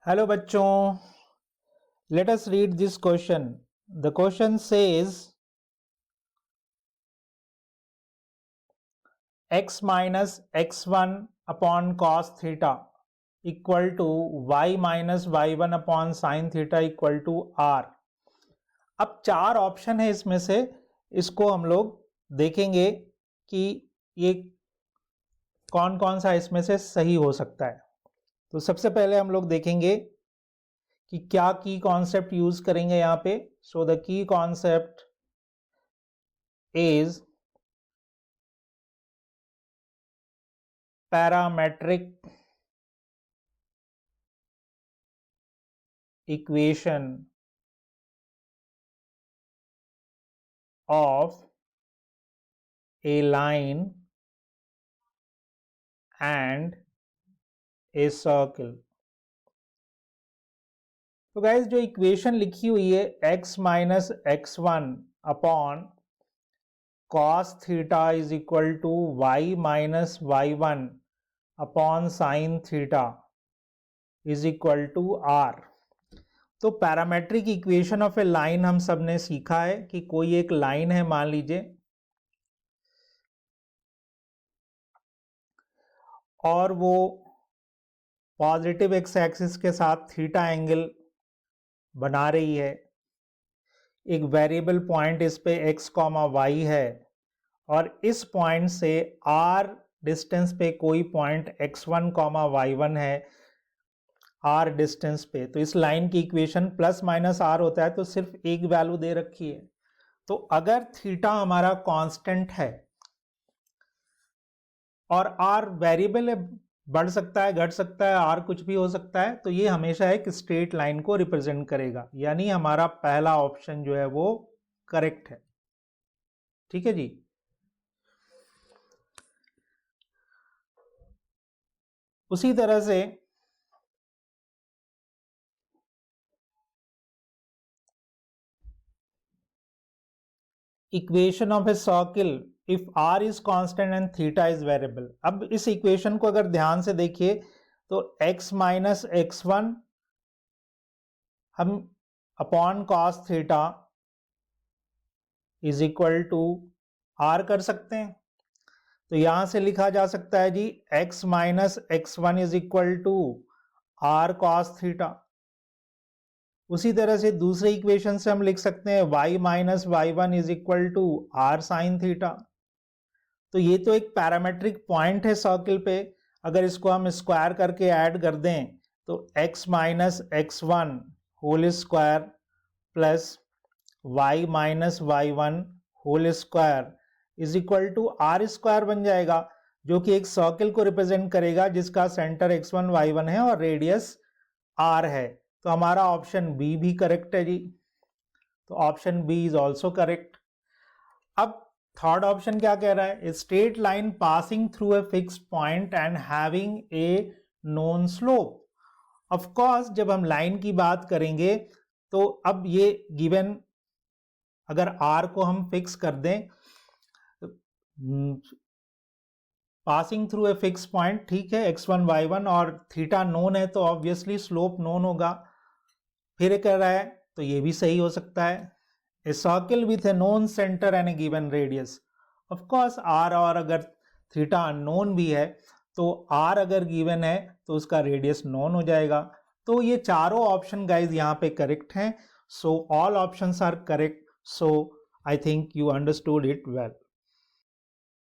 Hello बच्चों, let us read this question. The question says x minus x1 upon cos theta equal to y minus y1 upon sin theta equal to r. अब चार option है इसमें से, इसको हम लोग देखेंगे कि ये कौन कौन सा इसमें से सही हो सकता है। तो सबसे पहले हम लोग देखेंगे कि क्या की कॉन्सेप्ट यूज करेंगे यहाँ पे। So the key concept is parametric equation of a line and a circle. तो गाइज जो इक्वेशन लिखी हुई है x minus x1 upon cos theta is equal to y minus y1 upon sine theta is equal to r। तो parametric equation of a line हम सब ने सीखा है कि कोई एक लाइन है, मान लीजिए, और वो पॉजिटिव एक्स एक्सिस के साथ थीटा एंगल बना रही है। एक वेरिएबल पॉइंट इस पे x, y है और इस पॉइंट से r डिस्टेंस पे कोई पॉइंट x1, y1 है r डिस्टेंस पे। तो इस लाइन की इक्वेशन प्लस माइनस r होता है, तो सिर्फ एक वैल्यू दे रखी है। तो अगर थीटा हमारा कांस्टेंट है और r वेरिएबल है, बढ़ सकता है, घट सकता है, r कुछ भी हो सकता है, तो ये हमेशा एक स्ट्रेट लाइन को रिप्रेजेंट करेगा। यानी हमारा पहला ऑप्शन जो है वो करेक्ट है। ठीक है जी। उसी तरह से equation of a circle if r is constant and theta is variable. अब इस इक्वेशन को अगर ध्यान से देखिए तो x माइनस x1 हम upon cos theta is equal to r कर सकते हैं। तो यहां से लिखा जा सकता है जी x minus x1 is equal to r cos theta. उसी तरह से दूसरे इक्वेशन से हम लिख सकते हैं y minus y1 is equal to r sine theta. तो ये तो एक पैरामेट्रिक पॉइंट है सर्किल पे, अगर इसको हम स्क्वायर करके ऐड कर दें तो x minus x1 whole square plus y minus y1 whole square is equal to r square बन जाएगा, जो कि एक सर्किल को रिप्रेजेंट करेगा जिसका सेंटर x1 y1 है और रेडियस r है। तो हमारा ऑप्शन बी भी करेक्ट है जी। तो option B is also correct. अब थर्ड ऑप्शन क्या कह रहा है? Straight line passing through a fixed point and having a known slope. Of course जब हम लाइन की बात करेंगे तो अब ये गिवन, अगर r को हम फिक्स कर दें, passing through a fix point, ठीक है, x1 y1 और थीटा नोन है तो ऑब्वियसली स्लोप नोन होगा। फिर कह रहा है तो ये भी सही हो सकता है, a circle with A known centre and A given radius. Of course r और अगर थीटा अननोन भी है तो r अगर गिवन है तो उसका रेडियस नोन हो जाएगा। तो ये चारों ऑप्शन गाइज यहाँ पे करेक्ट हैं। So all options are correct. So I think you understood it well.